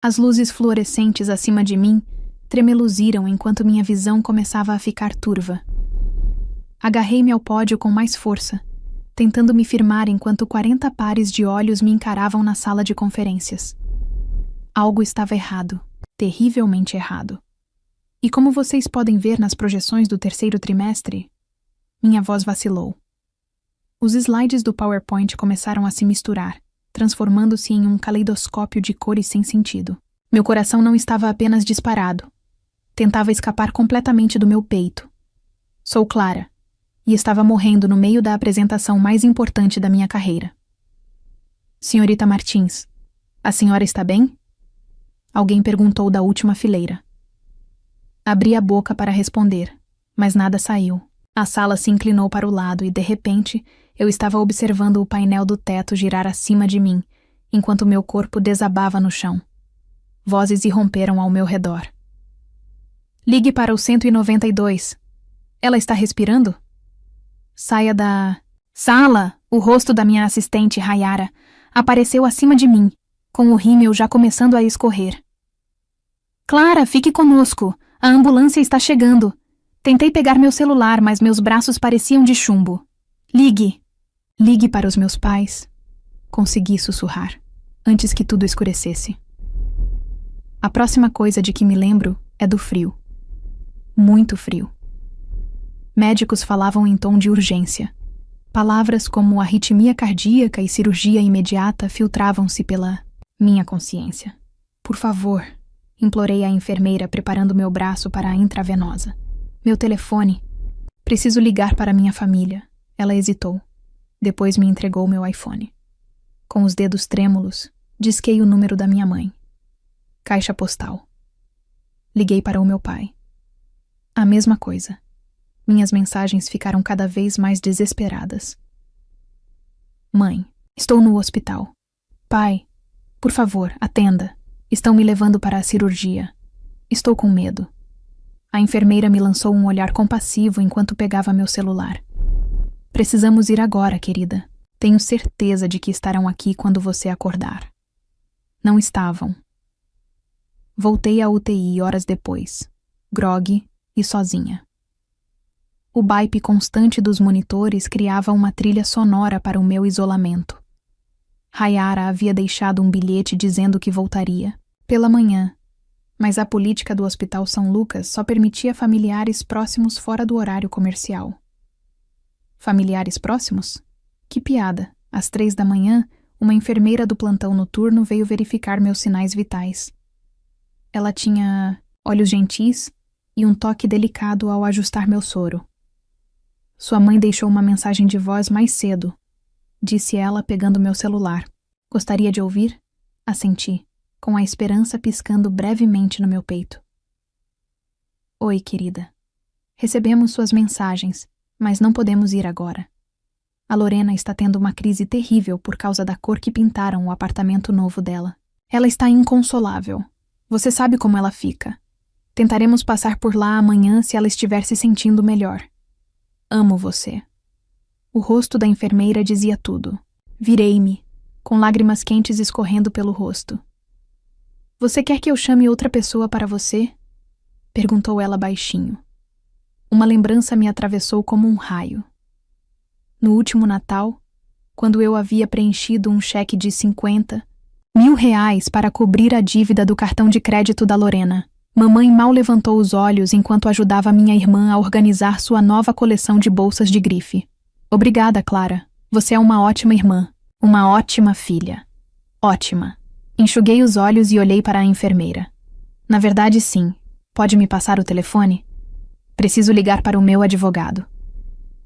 As luzes fluorescentes acima de mim tremeluziram enquanto minha visão começava a ficar turva. Agarrei-me ao pódio com mais força, tentando me firmar enquanto 40 pares de olhos me encaravam na sala de conferências. Algo estava errado, terrivelmente errado. E como vocês podem ver nas projeções do terceiro trimestre, minha voz vacilou. Os slides do PowerPoint começaram a se misturar, transformando-se em um caleidoscópio de cores sem sentido. Meu coração não estava apenas disparado. Tentava escapar completamente do meu peito. Sou Clara, e estava morrendo no meio da apresentação mais importante da minha carreira. Senhorita Martins, a senhora está bem? Alguém perguntou da última fileira. Abri a boca para responder, mas nada saiu. A sala se inclinou para o lado e, de repente, eu estava observando o painel do teto girar acima de mim, enquanto meu corpo desabava no chão. Vozes irromperam ao meu redor. Ligue para o 192. Ela está respirando? Saia da sala! O rosto da minha assistente, Rayara, apareceu acima de mim, com o rímel já começando a escorrer. Clara, fique conosco. A ambulância está chegando. Tentei pegar meu celular, mas meus braços pareciam de chumbo. Ligue! Ligue para os meus pais. Consegui sussurrar, antes que tudo escurecesse. A próxima coisa de que me lembro é do frio. Muito frio. Médicos falavam em tom de urgência. Palavras como arritmia cardíaca e cirurgia imediata filtravam-se pela minha consciência. Por favor, implorei à enfermeira preparando meu braço para a intravenosa. Meu telefone. Preciso ligar para minha família. Ela hesitou. Depois me entregou meu iPhone. Com os dedos trêmulos, disquei o número da minha mãe. Caixa postal. Liguei para o meu pai. A mesma coisa. Minhas mensagens ficaram cada vez mais desesperadas. Mãe, estou no hospital. Pai, por favor, atenda. Estão me levando para a cirurgia. Estou com medo. A enfermeira me lançou um olhar compassivo enquanto pegava meu celular. Precisamos ir agora, querida. Tenho certeza de que estarão aqui quando você acordar. Não estavam. Voltei à UTI horas depois, grogue e sozinha. O baipe constante dos monitores criava uma trilha sonora para o meu isolamento. Rayara havia deixado um bilhete dizendo que voltaria, pela manhã, mas a política do Hospital São Lucas só permitia familiares próximos fora do horário comercial. Familiares próximos? Que piada! Às 3 da manhã, uma enfermeira do plantão noturno veio verificar meus sinais vitais. Ela tinha olhos gentis e um toque delicado ao ajustar meu soro. Sua mãe deixou uma mensagem de voz mais cedo, disse ela pegando meu celular. Gostaria de ouvir? Assenti, com a esperança piscando brevemente no meu peito. Oi, querida. Recebemos suas mensagens, mas não podemos ir agora. A Lorena está tendo uma crise terrível por causa da cor que pintaram o apartamento novo dela. Ela está inconsolável. Você sabe como ela fica. Tentaremos passar por lá amanhã se ela estiver se sentindo melhor. Amo você. O rosto da enfermeira dizia tudo. Virei-me, com lágrimas quentes escorrendo pelo rosto. Você quer que eu chame outra pessoa para você? Perguntou ela baixinho. Uma lembrança me atravessou como um raio. No último Natal, quando eu havia preenchido um cheque de 50.000 reais para cobrir a dívida do cartão de crédito da Lorena, mamãe mal levantou os olhos enquanto ajudava minha irmã a organizar sua nova coleção de bolsas de grife. Obrigada, Clara. Você é uma ótima irmã. Uma ótima filha. Ótima. Enxuguei os olhos e olhei para a enfermeira. Na verdade, sim. Pode me passar o telefone? Preciso ligar para o meu advogado.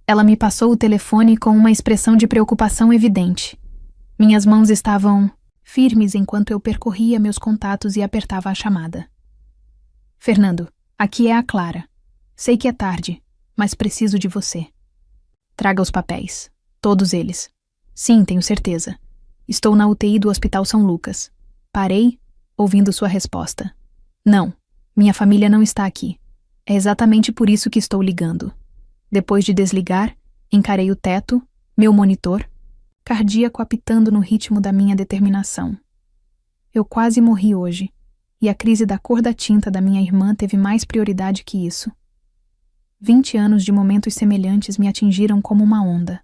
Ela me passou o telefone com uma expressão de preocupação evidente. Minhas mãos estavam firmes enquanto eu percorria meus contatos e apertava a chamada. Fernando, aqui é a Clara. Sei que é tarde, mas preciso de você. Traga os papéis. Todos eles. Sim, tenho certeza. Estou na UTI do Hospital São Lucas. Parei, ouvindo sua resposta. Não, minha família não está aqui. É exatamente por isso que estou ligando. Depois de desligar, encarei o teto, meu monitor, cardíaco apitando no ritmo da minha determinação. Eu quase morri hoje, e a crise da cor da tinta da minha irmã teve mais prioridade que isso. 20 anos de momentos semelhantes me atingiram como uma onda.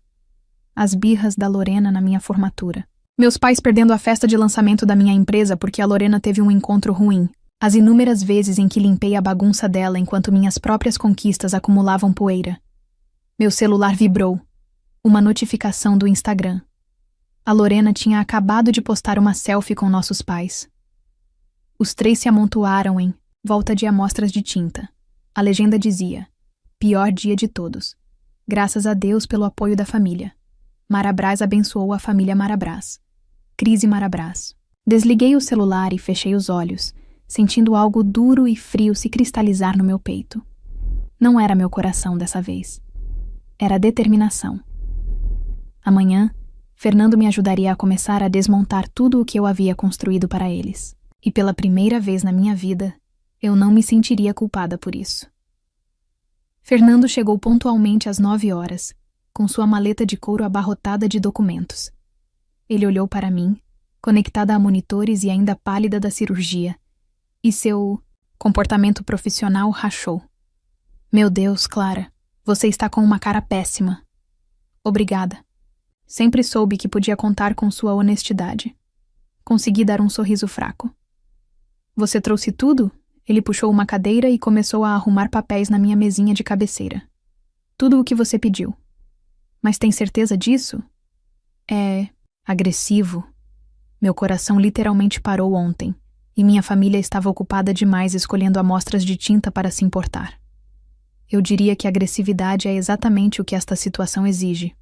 As birras da Lorena na minha formatura. Meus pais perdendo a festa de lançamento da minha empresa porque a Lorena teve um encontro ruim. As inúmeras vezes em que limpei a bagunça dela enquanto minhas próprias conquistas acumulavam poeira. Meu celular vibrou. Uma notificação do Instagram. A Lorena tinha acabado de postar uma selfie com nossos pais. Os três se amontoaram em volta de amostras de tinta. A legenda dizia: pior dia de todos. Graças a Deus pelo apoio da família. Marabras abençoou a família Marabras. Crise Marabras. Desliguei o celular e fechei os olhos, sentindo algo duro e frio se cristalizar no meu peito. Não era meu coração dessa vez. Era determinação. Amanhã, Fernando me ajudaria a começar a desmontar tudo o que eu havia construído para eles. E pela primeira vez na minha vida, eu não me sentiria culpada por isso. Fernando chegou pontualmente às 9 horas, com sua maleta de couro abarrotada de documentos. Ele olhou para mim, conectada a monitores e ainda pálida da cirurgia, e seu comportamento profissional rachou. Meu Deus, Clara, você está com uma cara péssima. Obrigada. Sempre soube que podia contar com sua honestidade. Consegui dar um sorriso fraco. Você trouxe tudo? Ele puxou uma cadeira e começou a arrumar papéis na minha mesinha de cabeceira. Tudo o que você pediu. Mas tem certeza disso? É agressivo. Meu coração literalmente parou ontem, e minha família estava ocupada demais escolhendo amostras de tinta para se importar. Eu diria que a agressividade é exatamente o que esta situação exige.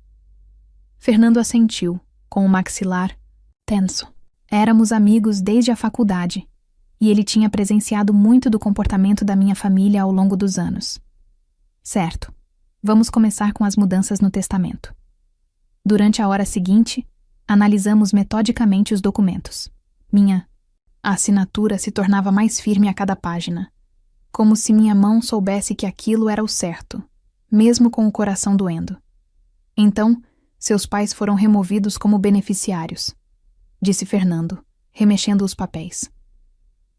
Fernando assentiu, com o maxilar tenso. Éramos amigos desde a faculdade, e ele tinha presenciado muito do comportamento da minha família ao longo dos anos. Certo. Vamos começar com as mudanças no testamento. Durante a hora seguinte, analisamos metodicamente os documentos. A assinatura se tornava mais firme a cada página, como se minha mão soubesse que aquilo era o certo, mesmo com o coração doendo. Então, seus pais foram removidos como beneficiários, disse Fernando, remexendo os papéis.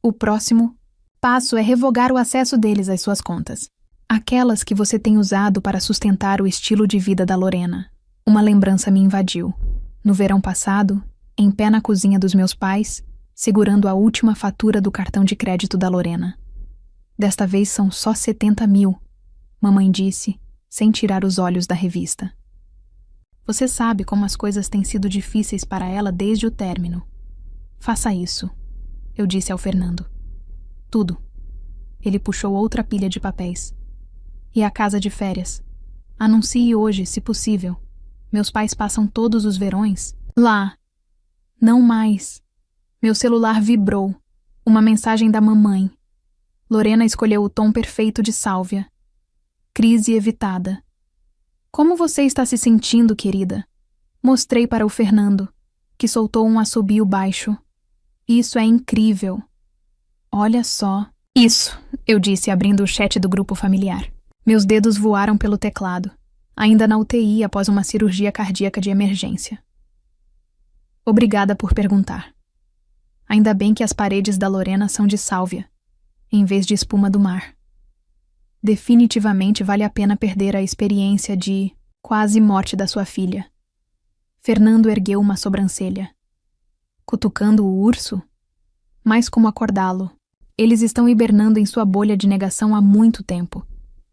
O próximo passo é revogar o acesso deles às suas contas. Aquelas que você tem usado para sustentar o estilo de vida da Lorena. Uma lembrança me invadiu. No verão passado, em pé na cozinha dos meus pais, segurando a última fatura do cartão de crédito da Lorena. Desta vez são só 70 mil, mamãe disse, sem tirar os olhos da revista. Você sabe como as coisas têm sido difíceis para ela desde o término. Faça isso, eu disse ao Fernando. Tudo. Ele puxou outra pilha de papéis. E a casa de férias. Anuncie hoje, se possível. Meus pais passam todos os verões lá. Não mais. Meu celular vibrou. Uma mensagem da mamãe. Lorena escolheu o tom perfeito de sálvia. Crise evitada. Como você está se sentindo, querida? Mostrei para o Fernando, que soltou um assobio baixo. Isso é incrível. Olha só. Isso, eu disse abrindo o chat do grupo familiar. Meus dedos voaram pelo teclado, ainda na UTI após uma cirurgia cardíaca de emergência. Obrigada por perguntar. Ainda bem que as paredes da Lorena são de sálvia, em vez de espuma do mar. Definitivamente vale a pena perder a experiência de quase morte da sua filha. Fernando ergueu uma sobrancelha. Cutucando o urso? Mas como acordá-lo? Eles estão hibernando em sua bolha de negação há muito tempo.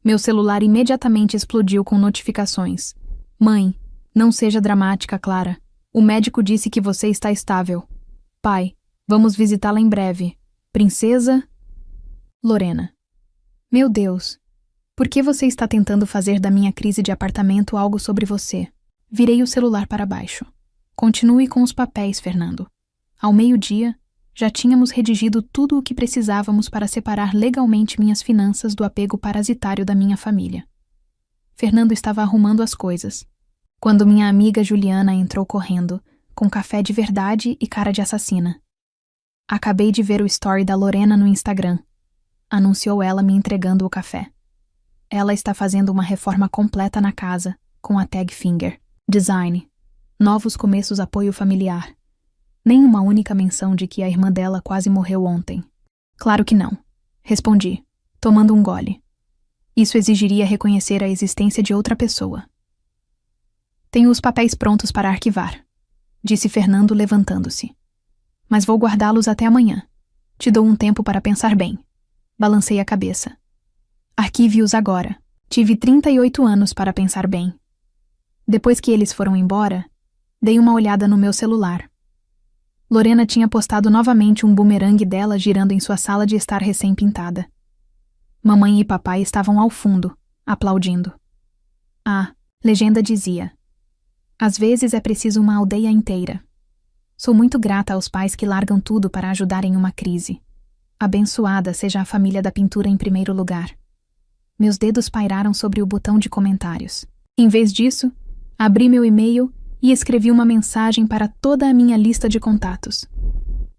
Meu celular imediatamente explodiu com notificações. Mãe, não seja dramática, Clara. O médico disse que você está estável. Pai, vamos visitá-la em breve. Princesa... Lorena. Meu Deus, por que você está tentando fazer da minha crise de apartamento algo sobre você? Virei o celular para baixo. Continue com os papéis, Fernando. Ao meio-dia, já tínhamos redigido tudo o que precisávamos para separar legalmente minhas finanças do apego parasitário da minha família. Fernando estava arrumando as coisas, quando minha amiga Juliana entrou correndo, com café de verdade e cara de assassina. Acabei de ver o story da Lorena no Instagram, anunciou ela me entregando o café. Ela está fazendo uma reforma completa na casa, com a tag Finger. Design. Novos começos apoio familiar. Nem uma única menção de que a irmã dela quase morreu ontem. Claro que não, respondi, tomando um gole. Isso exigiria reconhecer a existência de outra pessoa. Tenho os papéis prontos para arquivar, disse Fernando levantando-se. Mas vou guardá-los até amanhã. Te dou um tempo para pensar bem. Balancei a cabeça. Arquive-os agora. Tive 38 anos para pensar bem. Depois que eles foram embora, dei uma olhada no meu celular. Lorena tinha postado novamente um bumerangue dela girando em sua sala de estar recém-pintada. Mamãe e papai estavam ao fundo, aplaudindo. A legenda dizia: às vezes é preciso uma aldeia inteira. Sou muito grata aos pais que largam tudo para ajudar em uma crise. Abençoada seja a família da pintura em primeiro lugar. Meus dedos pairaram sobre o botão de comentários. Em vez disso, abri meu e-mail e escrevi uma mensagem para toda a minha lista de contatos.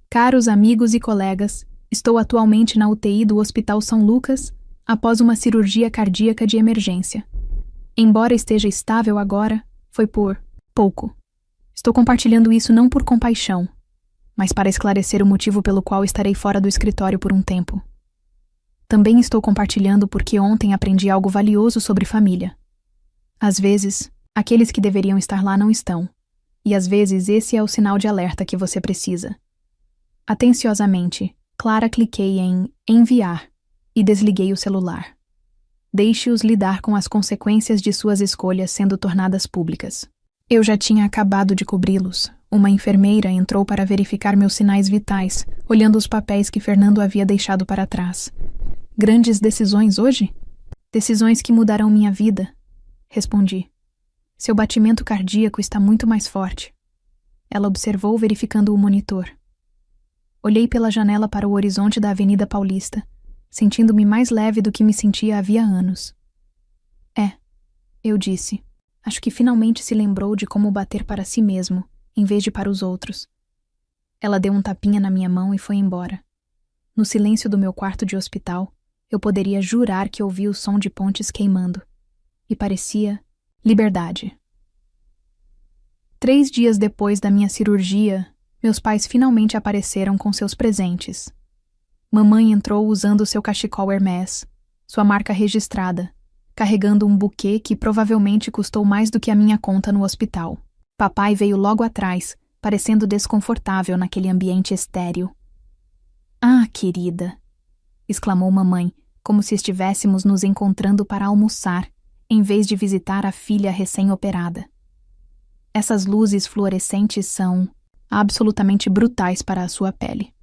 Caros amigos e colegas, estou atualmente na UTI do Hospital São Lucas após uma cirurgia cardíaca de emergência. Embora esteja estável agora, foi por pouco. Estou compartilhando isso não por compaixão, mas para esclarecer o motivo pelo qual estarei fora do escritório por um tempo. Também estou compartilhando porque ontem aprendi algo valioso sobre família. Às vezes, aqueles que deveriam estar lá não estão, e às vezes esse é o sinal de alerta que você precisa. Atenciosamente, Clara cliquei em enviar e desliguei o celular. Deixe-os lidar com as consequências de suas escolhas sendo tornadas públicas. Eu já tinha acabado de cobri-los. Uma enfermeira entrou para verificar meus sinais vitais, olhando os papéis que Fernando havia deixado para trás. Grandes decisões hoje? Decisões que mudarão minha vida, respondi. Seu batimento cardíaco está muito mais forte. Ela observou verificando o monitor. Olhei pela janela para o horizonte da Avenida Paulista, sentindo-me mais leve do que me sentia havia anos. Eu disse. Acho que finalmente se lembrou de como bater para si mesmo, em vez de para os outros. Ela deu um tapinha na minha mão e foi embora. No silêncio do meu quarto de hospital, eu poderia jurar que ouvi o som de pontes queimando. E parecia liberdade. 3 dias depois da minha cirurgia, meus pais finalmente apareceram com seus presentes. Mamãe entrou usando seu cachecol Hermès, sua marca registrada, carregando um buquê que provavelmente custou mais do que a minha conta no hospital. Papai veio logo atrás, parecendo desconfortável naquele ambiente estéril. Ah, querida! Exclamou mamãe, como se estivéssemos nos encontrando para almoçar, em vez de visitar a filha recém-operada. Essas luzes fluorescentes são absolutamente brutais para a sua pele.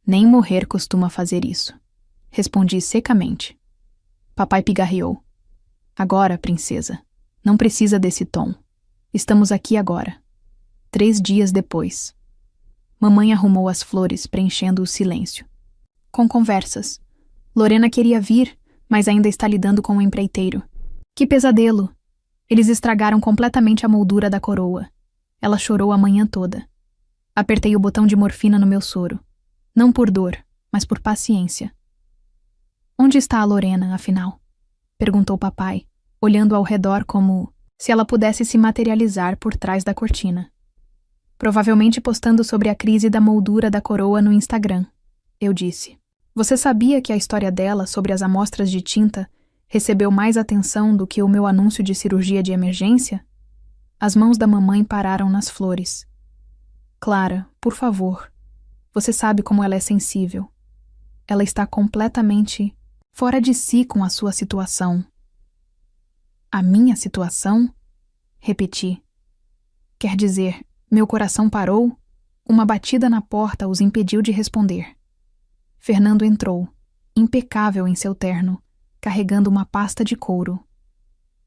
Nem morrer costuma fazer isso, respondi secamente. Papai pigarreou. Agora, princesa, não precisa desse tom. Estamos aqui agora. 3 dias depois. Mamãe arrumou as flores, preenchendo o silêncio. Com conversas. Lorena queria vir, mas ainda está lidando com o empreiteiro. Que pesadelo! Eles estragaram completamente a moldura da coroa. Ela chorou a manhã toda. Apertei o botão de morfina no meu soro. Não por dor, mas por paciência. Onde está a Lorena, afinal? Perguntou papai, olhando ao redor como se ela pudesse se materializar por trás da cortina. Provavelmente postando sobre a crise da moldura da coroa no Instagram, eu disse. Você sabia que a história dela sobre as amostras de tinta recebeu mais atenção do que o meu anúncio de cirurgia de emergência? As mãos da mamãe pararam nas flores. Clara, por favor. Você sabe como ela é sensível. Ela está completamente fora de si com a sua situação. A minha situação? Repeti. Quer dizer, meu coração parou? Uma batida na porta os impediu de responder. Fernando entrou, impecável em seu terno, carregando uma pasta de couro.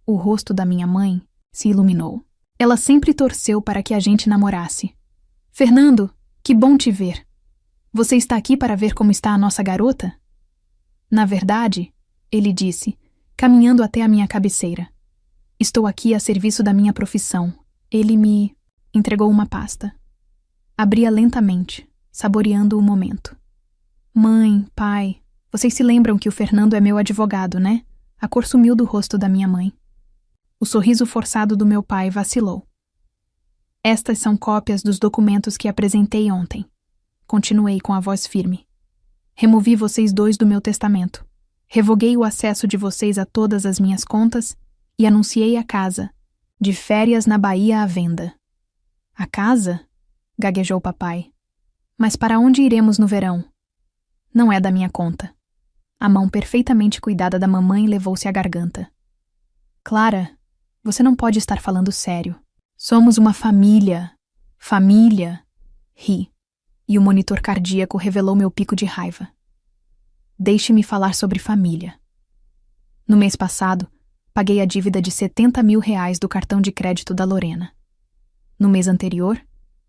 O rosto da minha mãe se iluminou. Ela sempre torceu para que a gente namorasse. Fernando, que bom te ver. Você está aqui para ver como está a nossa garota? Na verdade, ele disse, caminhando até a minha cabeceira. Estou aqui a serviço da minha profissão. Ele me entregou uma pasta. Abri-a lentamente, saboreando o momento. Mãe, pai, vocês se lembram que o Fernando é meu advogado, né? A cor sumiu do rosto da minha mãe. O sorriso forçado do meu pai vacilou. Estas são cópias dos documentos que apresentei ontem. Continuei com a voz firme. Removi vocês dois do meu testamento. Revoguei o acesso de vocês a todas as minhas contas e anunciei a casa, de férias na Bahia à venda. A casa? Gaguejou papai. Mas para onde iremos no verão? Não é da minha conta. A mão perfeitamente cuidada da mamãe levou-se à garganta. Clara, você não pode estar falando sério. Somos uma família. Família. Ri. E o monitor cardíaco revelou meu pico de raiva. Deixe-me falar sobre família. No mês passado, paguei a dívida de R$70 mil do cartão de crédito da Lorena. No mês anterior,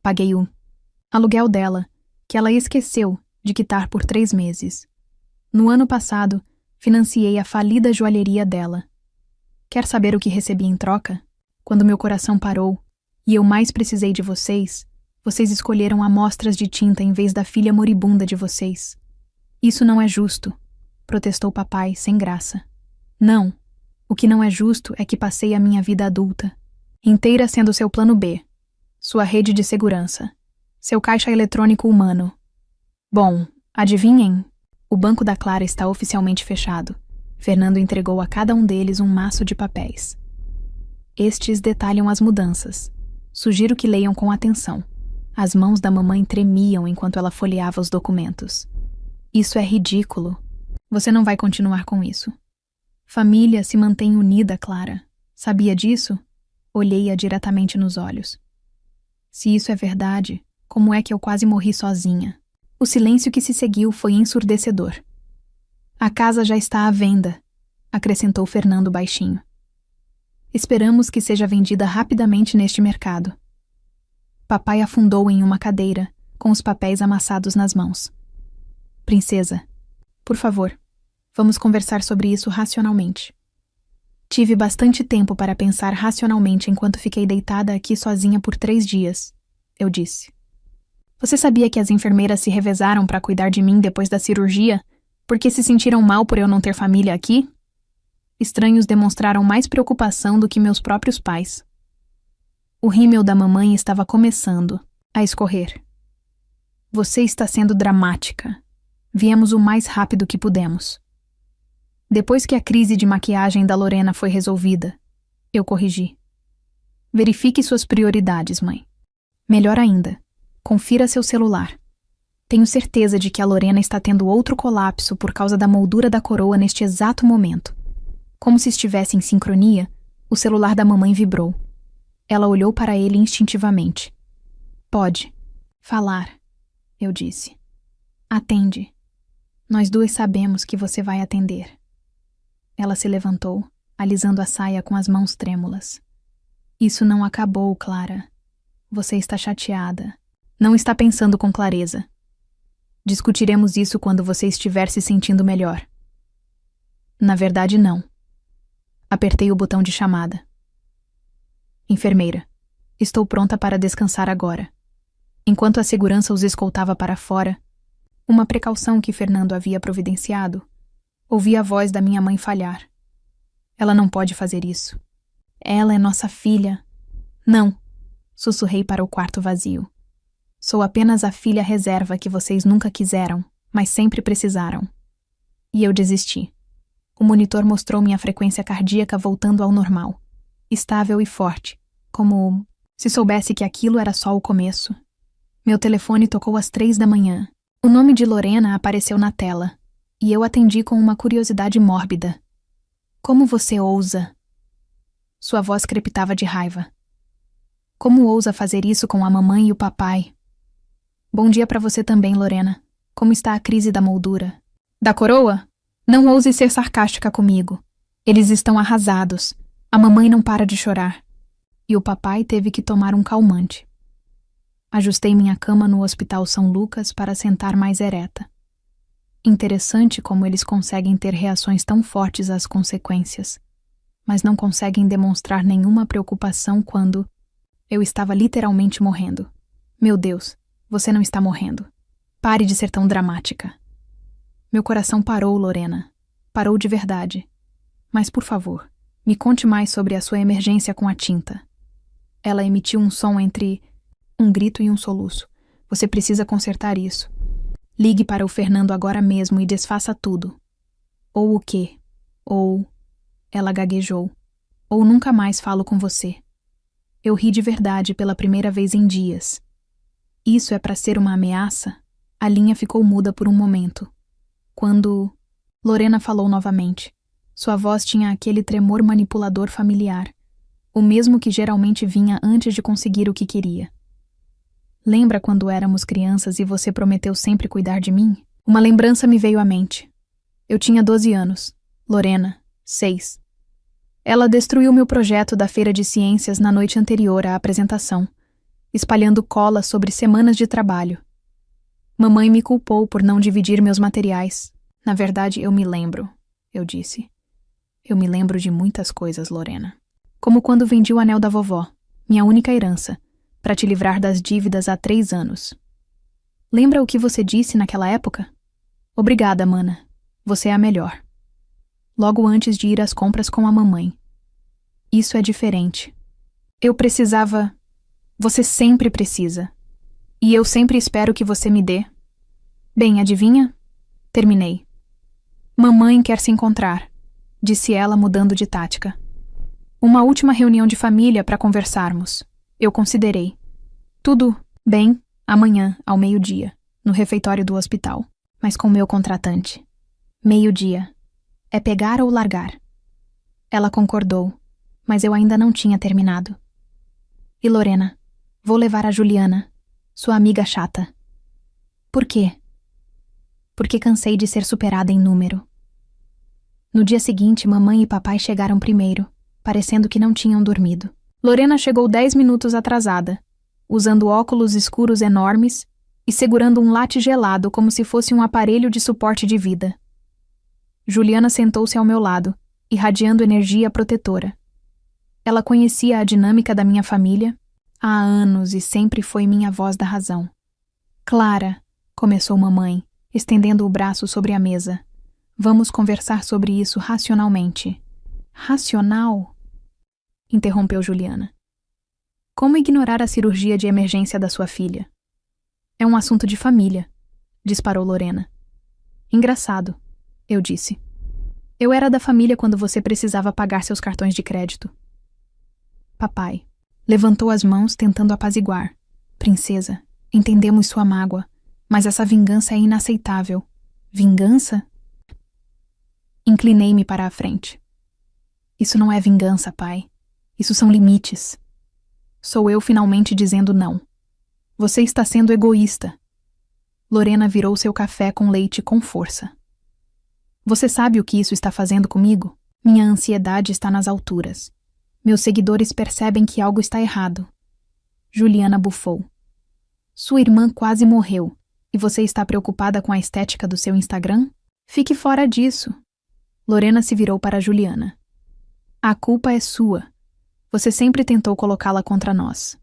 paguei o aluguel dela, que ela esqueceu de quitar por 3 meses. No ano passado, financiei a falida joalheria dela. Quer saber o que recebi em troca? Quando meu coração parou e eu mais precisei de vocês, vocês escolheram amostras de tinta em vez da filha moribunda de vocês. Isso não é justo, protestou papai, sem graça. Não, o que não é justo é que passei a minha vida adulta, inteira sendo seu plano B, sua rede de segurança, seu caixa eletrônico humano. Bom, adivinhem? O banco da Clara está oficialmente fechado. Fernando entregou a cada um deles um maço de papéis. Estes detalham as mudanças. Sugiro que leiam com atenção. As mãos da mamãe tremiam enquanto ela folheava os documentos. Isso é ridículo. Você não vai continuar com isso. Família se mantém unida, Clara. Sabia disso? Olhei-a diretamente nos olhos. Se isso é verdade, como é que eu quase morri sozinha? O silêncio que se seguiu foi ensurdecedor. A casa já está à venda, acrescentou Fernando baixinho. Esperamos que seja vendida rapidamente neste mercado. Papai afundou em uma cadeira, com os papéis amassados nas mãos. Princesa, por favor, vamos conversar sobre isso racionalmente. Tive bastante tempo para pensar racionalmente enquanto fiquei deitada aqui sozinha por 3 dias, eu disse. Você sabia que as enfermeiras se revezaram para cuidar de mim depois da cirurgia, porque se sentiram mal por eu não ter família aqui? Estranhos demonstraram mais preocupação do que meus próprios pais. O rímel da mamãe estava começando a escorrer. Você está sendo dramática. Viemos o mais rápido que pudemos. Depois que a crise de maquiagem da Lorena foi resolvida, eu corrigi. Verifique suas prioridades, mãe. Melhor ainda, confira seu celular. Tenho certeza de que a Lorena está tendo outro colapso por causa da moldura da coroa neste exato momento. Como se estivesse em sincronia, o celular da mamãe vibrou. Ela olhou para ele instintivamente. Pode falar, eu disse. Atende. Nós duas sabemos que você vai atender. Ela se levantou, alisando a saia com as mãos trêmulas. Isso não acabou, Clara. Você está chateada. Não está pensando com clareza. Discutiremos isso quando você estiver se sentindo melhor. Na verdade, não. Apertei o botão de chamada. Enfermeira, estou pronta para descansar agora. Enquanto a segurança os escoltava para fora, uma precaução que Fernando havia providenciado, ouvi a voz da minha mãe falhar. Ela não pode fazer isso. Ela é nossa filha. Não, sussurrei para o quarto vazio. Sou apenas a filha reserva que vocês nunca quiseram, mas sempre precisaram. E eu desisti. O monitor mostrou minha frequência cardíaca voltando ao normal, estável e forte, como se soubesse que aquilo era só o começo. Meu telefone tocou às 3 da manhã. O nome de Lorena apareceu na tela, e eu atendi com uma curiosidade mórbida. Como você ousa? Sua voz crepitava de raiva. Como ousa fazer isso com a mamãe e o papai? Bom dia para você também, Lorena. Como está a crise da moldura? Da coroa? Não ouse ser sarcástica comigo. Eles estão arrasados. A mamãe não para de chorar. E o papai teve que tomar um calmante. Ajustei minha cama no Hospital São Lucas para sentar mais ereta. Interessante como eles conseguem ter reações tão fortes às consequências, mas não conseguem demonstrar nenhuma preocupação quando eu estava literalmente morrendo. Meu Deus, você não está morrendo. Pare de ser tão dramática. Meu coração parou, Lorena. Parou de verdade. Mas, por favor, me conte mais sobre a sua emergência com a tinta. Ela emitiu um som entre um grito e um soluço. Você precisa consertar isso. Ligue para o Fernando agora mesmo e desfaça tudo. Ou o quê? Ou... Ela gaguejou. Ou nunca mais falo com você. Eu ri de verdade pela primeira vez em dias. Isso é para ser uma ameaça? A linha ficou muda por um momento. Quando... Lorena falou novamente. Sua voz tinha aquele tremor manipulador familiar, o mesmo que geralmente vinha antes de conseguir o que queria. Lembra quando éramos crianças e você prometeu sempre cuidar de mim? Uma lembrança me veio à mente. Eu tinha 12 anos. Lorena, 6. Ela destruiu meu projeto da feira de ciências na noite anterior à apresentação, espalhando cola sobre semanas de trabalho. Mamãe me culpou por não dividir meus materiais. Na verdade, eu me lembro, eu disse. Eu me lembro de muitas coisas, Lorena. Como quando vendi o anel da vovó, minha única herança, para te livrar das dívidas há 3 anos. Lembra o que você disse naquela época? Obrigada, mana. Você é a melhor. Logo antes de ir às compras com a mamãe. Isso é diferente. Eu precisava... Você sempre precisa. E eu sempre espero que você me dê. Bem, adivinha? Terminei. Mamãe quer se encontrar, disse ela mudando de tática. Uma última reunião de família para conversarmos. Eu considerei. Tudo bem, amanhã, ao meio-dia, no refeitório do hospital, mas com meu contratante. Meio-dia. É pegar ou largar? Ela concordou, mas eu ainda não tinha terminado. E Lorena, vou levar a Juliana, sua amiga chata. Por quê? Porque cansei de ser superada em número. No dia seguinte, mamãe e papai chegaram primeiro, parecendo que não tinham dormido. Lorena chegou 10 minutos atrasada, usando óculos escuros enormes e segurando um latte gelado como se fosse um aparelho de suporte de vida. Juliana sentou-se ao meu lado, irradiando energia protetora. Ela conhecia a dinâmica da minha família há anos e sempre foi minha voz da razão. Clara, começou mamãe, estendendo o braço sobre a mesa. Vamos conversar sobre isso racionalmente. Racional? Interrompeu Juliana. Como ignorar a cirurgia de emergência da sua filha? É um assunto de família, disparou Lorena. Engraçado, eu disse. Eu era da família quando você precisava pagar seus cartões de crédito. Papai levantou as mãos tentando apaziguar. Princesa, entendemos sua mágoa, mas essa vingança é inaceitável. Vingança? Inclinei-me para a frente. Isso não é vingança, pai. Isso são limites. Sou eu finalmente dizendo não. Você está sendo egoísta. Lorena virou seu café com leite com força. Você sabe o que isso está fazendo comigo? Minha ansiedade está nas alturas. Meus seguidores percebem que algo está errado. Juliana bufou. Sua irmã quase morreu. E você está preocupada com a estética do seu Instagram? Fique fora disso. Lorena se virou para Juliana. A culpa é sua. Você sempre tentou colocá-la contra nós.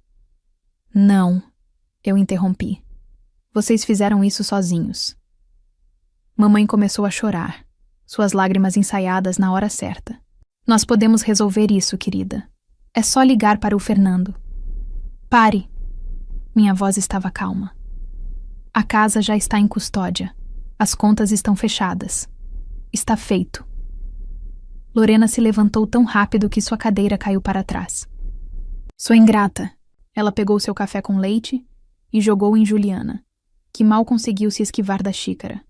Não, eu interrompi. Vocês fizeram isso sozinhos. Mamãe começou a chorar, suas lágrimas ensaiadas na hora certa. Nós podemos resolver isso, querida. É só ligar para o Fernando. Pare. Minha voz estava calma. A casa já está em custódia. As contas estão fechadas. Está feito. Lorena se levantou tão rápido que sua cadeira caiu para trás. Sou ingrata. Ela pegou seu café com leite e jogou em Juliana, que mal conseguiu se esquivar da xícara.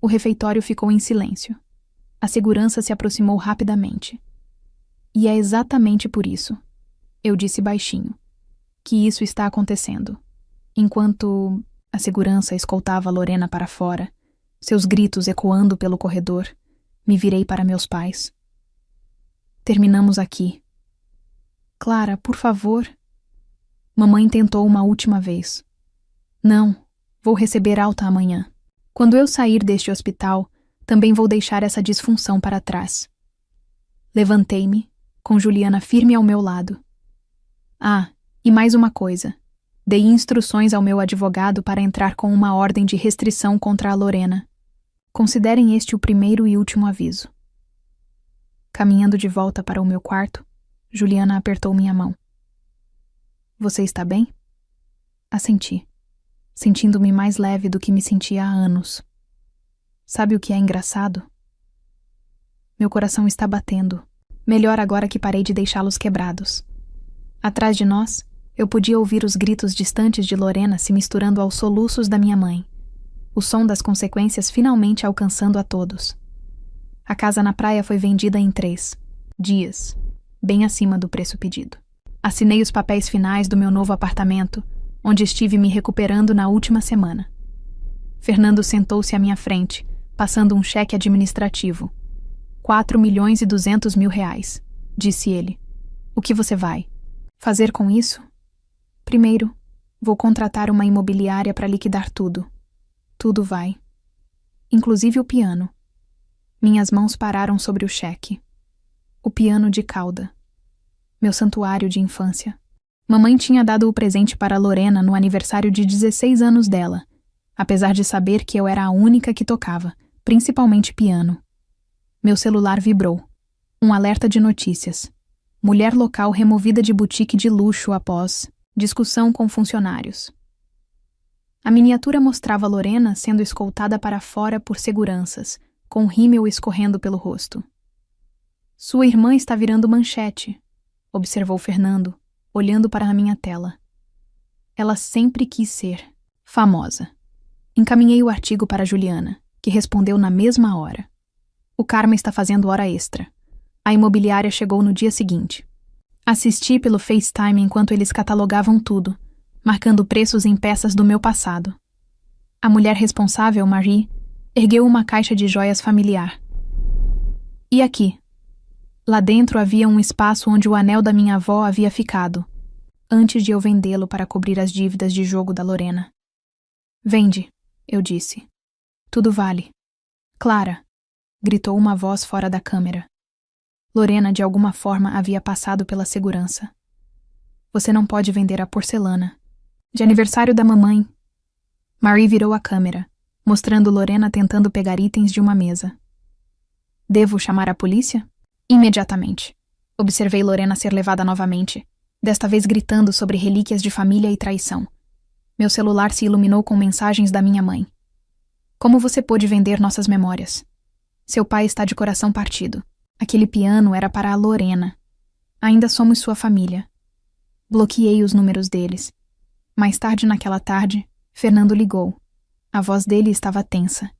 O refeitório ficou em silêncio. A segurança se aproximou rapidamente. E é exatamente por isso, eu disse baixinho, que isso está acontecendo. Enquanto a segurança escoltava Lorena para fora, seus gritos ecoando pelo corredor, me virei para meus pais. Terminamos aqui. Clara, por favor. Mamãe tentou uma última vez. Não, vou receber alta amanhã. Quando eu sair deste hospital, também vou deixar essa disfunção para trás. Levantei-me, com Juliana firme ao meu lado. Ah, e mais uma coisa. Dei instruções ao meu advogado para entrar com uma ordem de restrição contra a Lorena. Considerem este o primeiro e último aviso. Caminhando de volta para o meu quarto, Juliana apertou minha mão. Você está bem? Assenti. sentindo-me mais leve do que me sentia há anos. Sabe o que é engraçado? Meu coração está batendo. Melhor agora que parei de deixá-los quebrados. Atrás de nós, eu podia ouvir os gritos distantes de Lorena se misturando aos soluços da minha mãe. O som das consequências finalmente alcançando a todos. A casa na praia foi vendida em 3 dias, bem acima do preço pedido. Assinei os papéis finais do meu novo apartamento, onde estive me recuperando na última semana. Fernando sentou-se à minha frente, passando um cheque administrativo. 4.200.000 reais, disse ele. O que você vai fazer com isso? Primeiro, vou contratar uma imobiliária para liquidar tudo. Tudo vai. Inclusive o piano. Minhas mãos pararam sobre o cheque. O piano de cauda. Meu santuário de infância. Mamãe tinha dado o presente para Lorena no aniversário de 16 anos dela, apesar de saber que eu era a única que tocava, principalmente piano. Meu celular vibrou. Um alerta de notícias. Mulher local removida de boutique de luxo após discussão com funcionários. A miniatura mostrava Lorena sendo escoltada para fora por seguranças, com rímel escorrendo pelo rosto. Sua irmã está virando manchete, observou Fernando, olhando para a minha tela. Ela sempre quis ser famosa. Encaminhei o artigo para Juliana, que respondeu na mesma hora. O Karma está fazendo hora extra. A imobiliária chegou no dia seguinte. Assisti pelo FaceTime enquanto eles catalogavam tudo, marcando preços em peças do meu passado. A mulher responsável, Marie, ergueu uma caixa de joias familiar. E aqui? Lá dentro havia um espaço onde o anel da minha avó havia ficado, antes de eu vendê-lo para cobrir as dívidas de jogo da Lorena. Vende, eu disse. Tudo vale. Clara, gritou uma voz fora da câmera. Lorena, de alguma forma, havia passado pela segurança. Você não pode vender a porcelana. De aniversário da mamãe. Marie virou a câmera, mostrando Lorena tentando pegar itens de uma mesa. Devo chamar a polícia? Imediatamente. Observei Lorena ser levada novamente, desta vez gritando sobre relíquias de família e traição. Meu celular se iluminou com mensagens da minha mãe. Como você pôde vender nossas memórias? Seu pai está de coração partido. Aquele piano era para a Lorena. Ainda somos sua família. Bloqueei os números deles. Mais tarde naquela tarde, Fernando ligou. A voz dele estava tensa.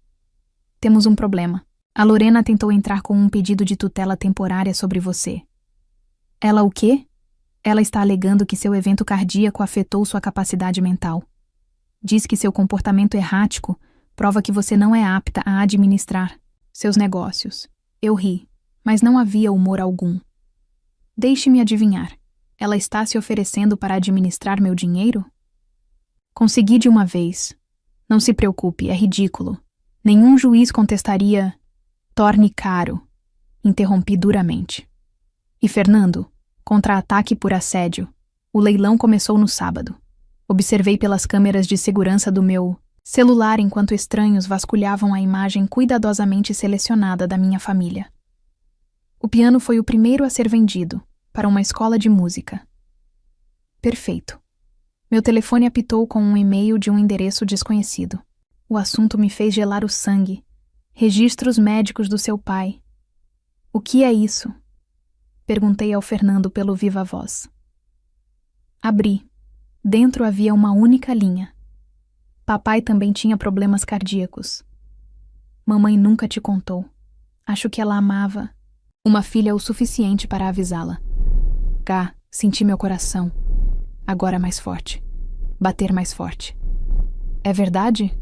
Temos um problema. A Lorena tentou entrar com um pedido de tutela temporária sobre você. Ela o quê? Ela está alegando que seu evento cardíaco afetou sua capacidade mental. Diz que seu comportamento errático prova que você não é apta a administrar seus negócios. Eu ri, mas não havia humor algum. Deixe-me adivinhar. Ela está se oferecendo para administrar meu dinheiro? Consegui de uma vez. Não se preocupe, é ridículo. Nenhum juiz contestaria. Torne caro. Interrompi duramente. E Fernando, contra-ataque por assédio. O leilão começou no sábado. Observei pelas câmeras de segurança do meu celular enquanto estranhos vasculhavam a imagem cuidadosamente selecionada da minha família. O piano foi o primeiro a ser vendido, para uma escola de música. Perfeito. Meu telefone apitou com um e-mail de um endereço desconhecido. O assunto me fez gelar o sangue. Registros médicos do seu pai. O que é isso? Perguntei ao Fernando pelo viva voz. Abri. Dentro havia uma única linha. Papai também tinha problemas cardíacos. Mamãe nunca te contou. Acho que ela amava uma filha o suficiente para avisá-la. Senti meu coração. Agora mais forte. Bater mais forte. É verdade?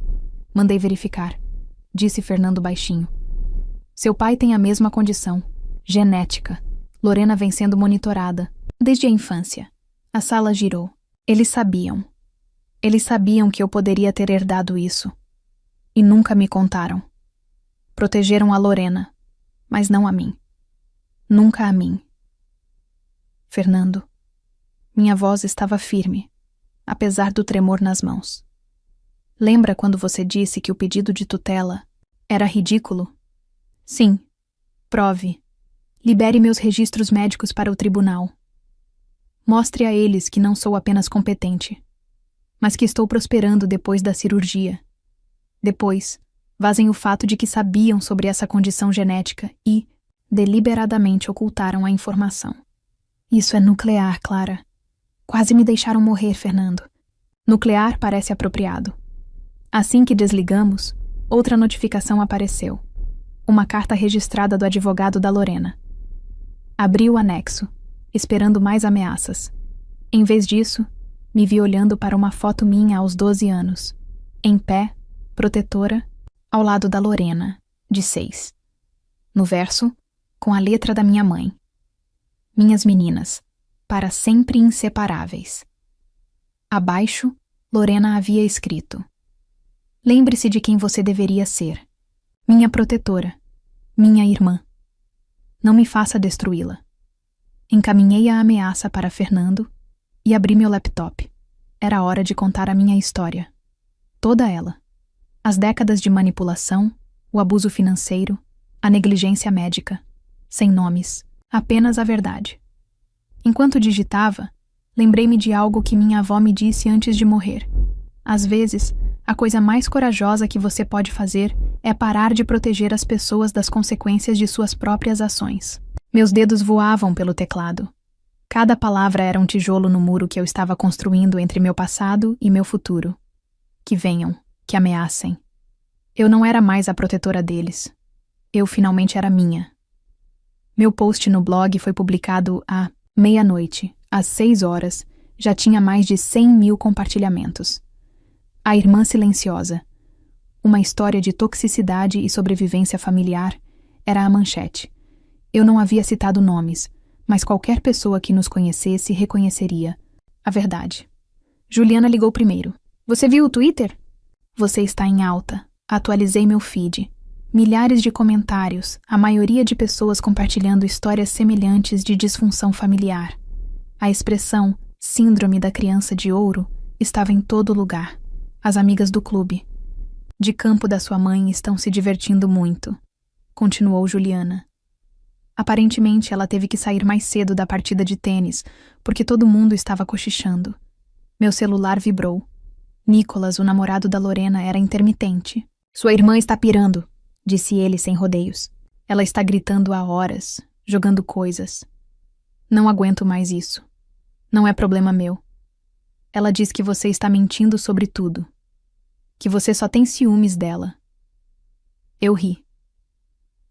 Mandei verificar. Disse Fernando baixinho. Seu pai tem a mesma condição. Genética. Lorena vem sendo monitorada. Desde a infância. A sala girou. Eles sabiam. Eles sabiam que eu poderia ter herdado isso. E nunca me contaram. Protegeram a Lorena, mas não a mim. Nunca a mim. Fernando. Minha voz estava firme, apesar do tremor nas mãos. Lembra quando você disse que o pedido de tutela era ridículo? Sim. Prove. Libere meus registros médicos para o tribunal. Mostre a eles que não sou apenas competente, mas que estou prosperando depois da cirurgia. Depois, vazem o fato de que sabiam sobre essa condição genética e, deliberadamente, ocultaram a informação. Isso é nuclear, Clara. Quase me deixaram morrer, Fernando. Nuclear parece apropriado. Assim que desligamos, outra notificação apareceu. Uma carta registrada do advogado da Lorena. Abri o anexo, esperando mais ameaças. Em vez disso, me vi olhando para uma foto minha aos 12 anos, em pé, protetora, ao lado da Lorena, de 6. No verso, com a letra da minha mãe. Minhas meninas, para sempre inseparáveis. Abaixo, Lorena havia escrito: lembre-se de quem você deveria ser. Minha protetora, minha irmã. Não me faça destruí-la. Encaminhei a ameaça para Fernando e abri meu laptop. Era hora de contar a minha história. Toda ela. As décadas de manipulação, o abuso financeiro, a negligência médica. Sem nomes, apenas a verdade. Enquanto digitava, lembrei-me de algo que minha avó me disse antes de morrer. Às vezes, a coisa mais corajosa que você pode fazer é parar de proteger as pessoas das consequências de suas próprias ações. Meus dedos voavam pelo teclado. Cada palavra era um tijolo no muro que eu estava construindo entre meu passado e meu futuro. Que venham, que ameacem. Eu não era mais a protetora deles. Eu finalmente era minha. Meu post no blog foi publicado à meia-noite, às 6 horas, já tinha mais de 100.000 compartilhamentos. A Irmã Silenciosa. Uma história de toxicidade e sobrevivência familiar era a manchete. Eu não havia citado nomes, mas qualquer pessoa que nos conhecesse reconheceria a verdade. Juliana ligou primeiro. Você viu o Twitter? Você está em alta. Atualizei meu feed. Milhares de comentários, a maioria de pessoas compartilhando histórias semelhantes de disfunção familiar. A expressão síndrome da criança de ouro estava em todo lugar. As amigas do clube. De campo da sua mãe estão se divertindo muito, continuou Juliana. Aparentemente ela teve que sair mais cedo da partida de tênis, porque todo mundo estava cochichando. Meu celular vibrou. Nicolas, o namorado da Lorena, era intermitente. Sua irmã está pirando, disse ele sem rodeios. Ela está gritando há horas, jogando coisas. Não aguento mais isso. Não é problema meu. Ela diz que você está mentindo sobre tudo. Que você só tem ciúmes dela. Eu ri.